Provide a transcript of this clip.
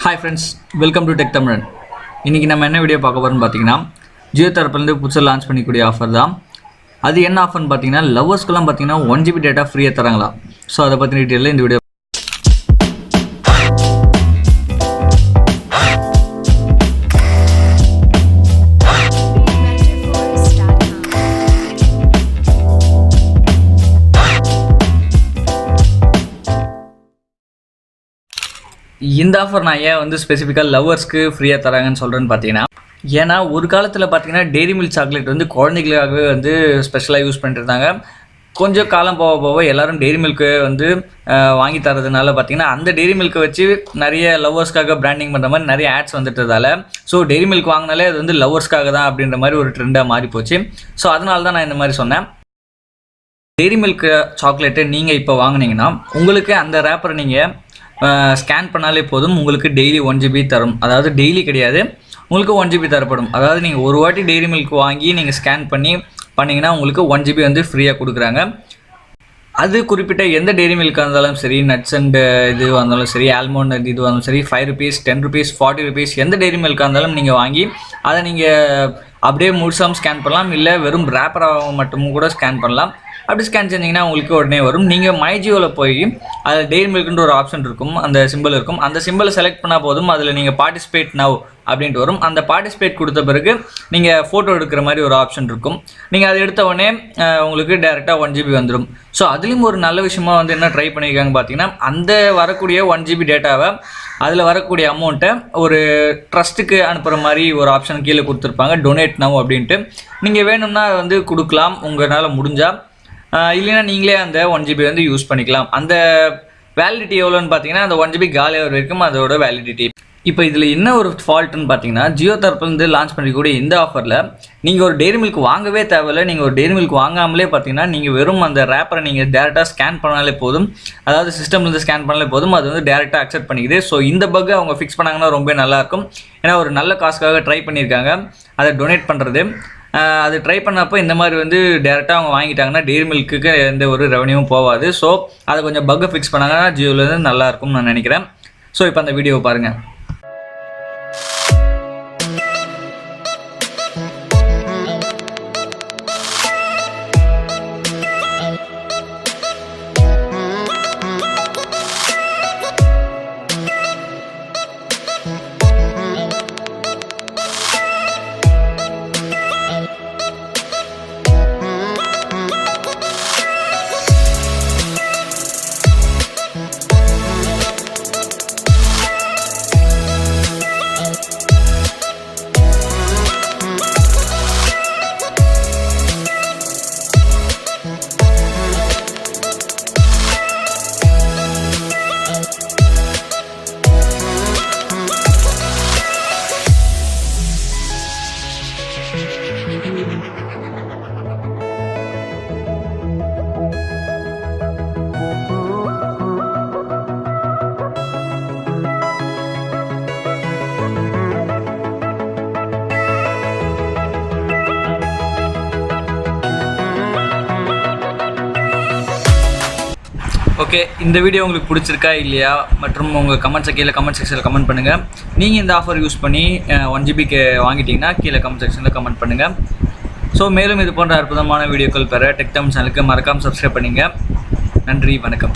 Hi friends, welcome to Tech Tamizhan. இன்னைக்கு நம்ம என்ன வீடியோ பார்க்க போறோம்னு பாத்தீங்கன்னா ஜியோ தரப்புல இருந்து புதுசா லான்ச் பண்ணிக்கூடிய ஆஃபர் தான். அது என்ன ஆஃபர்னு பாத்தீங்கன்னா லவர்ஸ்க்குலாம் பாத்தீங்கன்னா 1GB டேட்டா ஃப்ரீயா தராங்களா. சோ அத பத்தி டீடைலா இந்த வீடியோ இந்த ஆஃபர் நான் ஏன் ஸ்பெசிஃபிக்காக லவர்ஸ்க்கு ஃப்ரீயாக தராங்கன்னு சொல்கிறேன்னு பார்த்தீங்கன்னா ஏன்னா ஒரு காலத்தில் பார்த்தீங்கன்னா டெய்ரி மில்க் சாக்லேட் குழந்தைகளுக்காகவே ஸ்பெஷலாக யூஸ் பண்ணிட்டு இருந்தாங்க. கொஞ்சம் காலம் போக போக எல்லாரும் டெய்ரி மில்க்கு வாங்கி தரதுனால பார்த்தீங்கன்னா அந்த டெய்ரி மில்க்கை வச்சு நிறைய லவர்ஸ்க்காக பிராண்டிங் பண்ணுற மாதிரி நிறைய ஆட்ஸ் வந்துட்டதால ஸோ டெய்ரி மில்க் வாங்கினாலே அது லவர்ஸ்க்காக தான் அப்படின்ற மாதிரி ஒரு ட்ரெண்டாக மாறி போச்சு. ஸோ அதனால தான் நான் இந்த மாதிரி சொன்னேன். டெய்ரி மில்க் சாக்லேட்டை நீங்கள் இப்போ வாங்கினீங்கன்னா உங்களுக்கு அந்த ரேப்பரை நீங்கள் ஸ்கேன் பண்ணாலே போதும், உங்களுக்கு டெய்லி 1GB தரும். அதாவது டெய்லி கிடையாது, உங்களுக்கு 1GB தரப்படும். அதாவது நீங்கள் ஒரு வாட்டி டெய்ரி மில்க் வாங்கி நீங்கள் ஸ்கேன் பண்ணிங்கன்னா உங்களுக்கு 1GB ஃப்ரீயாக கொடுக்குறாங்க. அது குறிப்பிட்ட எந்த டெய்ரி மில்காக இருந்தாலும் சரி, நட்ஸ் அண்ட் இதுவாக இருந்தாலும் சரி, ஆல்மண்ட் இதுவாக இருந்தாலும் சரி, ₹5, ₹10, ₹40 எந்த டெய்ரி மில்காக இருந்தாலும் நீங்கள் வாங்கி அதை நீங்கள் அப்படியே முழுசாக ஸ்கேன் பண்ணலாம். இல்லை வெறும் ரேப்பராக மட்டும் கூட ஸ்கேன் பண்ணலாம். அப்படி ஸ்கேன் செஞ்சிங்கன்னா உங்களுக்கு உடனே வரும். நீங்கள் மைஜியோவில் போய் அதில் டெய்ரி மில்க்குன்ற ஒரு ஆப்ஷன் இருக்கும், அந்த சிம்பிள் இருக்கும். அந்த சிம்பிளை செலக்ட் பண்ணால் போதும், அதில் நீங்கள் பார்ட்டிசிபேட் நவ் அப்படின்ட்டு வரும். அந்த பார்ட்டிசிபேட் கொடுத்த பிறகு நீங்கள் ஃபோட்டோ எடுக்கிற மாதிரி ஒரு ஆப்ஷன் இருக்கும். நீங்கள் அதை எடுத்த உடனே உங்களுக்கு டேரெக்டாக 1GB வந்துடும். ஸோ அதுலேயும் ஒரு நல்ல விஷயமா என்ன ட்ரை பண்ணியிருக்காங்க பார்த்தீங்கன்னா, அந்த வரக்கூடிய 1GB டேட்டாவை அதில் வரக்கூடிய அமௌண்ட்டை ஒரு ட்ரஸ்ட்டுக்கு அனுப்புகிற மாதிரி ஒரு ஆப்ஷன் கீழே கொடுத்துருப்பாங்க, டொனேட் நவ் அப்படின்ட்டு. நீங்கள் வேணும்னா கொடுக்கலாம் உங்களால் முடிஞ்சால், இல்லைன்னா நீங்களே அந்த 1GB யூஸ் பண்ணிக்கலாம். அந்த வேலிடிட்டி எவ்வளோன்னு பார்த்தீங்கன்னா அந்த 1GB காலியாக வரைக்கும் அதோட வேலிடிட்டி. இப்போ இதில் என்ன ஒரு ஃபால்ட்டுன்னு பார்த்தீங்கன்னா, ஜியோ தரப்புலேருந்து லான்ச் பண்ணிக்கூடிய இந்த ஆஃபரில் நீங்கள் ஒரு டெய்ரி மில்க் வாங்கவே தேவையில்லை. நீங்கள் ஒரு டெய்ரி மில்க் வாங்காமலே பார்த்தீங்கன்னா நீங்கள் வெறும் அந்த ரேப்பரை நீங்கள் டேரெக்டாக ஸ்கேன் பண்ணாலே போதும், அதாவது சிஸ்டம்லேருந்து ஸ்கேன் பண்ணாலே போதும், அது டேரெக்டாக அக்செப்ட் பண்ணிக்குது. ஸோ இந்த பக்கை அவங்க ஃபிக்ஸ் பண்ணாங்கன்னா ரொம்ப நல்லாயிருக்கும். ஏன்னா ஒரு நல்ல காசுக்காக ட்ரை பண்ணியிருக்காங்க அதை டொனேட் பண்ணுறது. அது ட்ரை பண்ணப்போ இந்த மாதிரி டேரெக்டாக அவங்க வாங்கிட்டாங்கன்னா டெய்ரி மில்க்குக்கு எந்த ஒரு ரெவன்யூவும் போகாது. ஸோ அதை கொஞ்சம் பக்கை ஃபிக்ஸ் பண்ணாங்கன்னா ஜியோலேருந்து நல்லாயிருக்கும்னு நான் நினைக்கிறேன். ஸோ இப்போ அந்த வீடியோவை பாருங்கள். ஓகே, இந்த வீடியோ உங்களுக்கு பிடிச்சிருக்கா இல்லையா மற்றும் உங்கள் கமெண்ட் செக்ஷனில் கமெண்ட் பண்ணுங்கள். நீங்கள் இந்த ஆஃபர் யூஸ் பண்ணி 1GB வாங்கிட்டீங்கன்னா கீழே கமெண்ட் செக்ஷனில் கமெண்ட் பண்ணுங்கள். ஸோ மேலும் இது போன்ற அற்புதமான வீடியோக்கள் பெற டெக் தமிழ் சேனலுக்கு மறக்காமல் சப்ஸ்கிரைப் பண்ணுங்கள். நன்றி, வணக்கம்.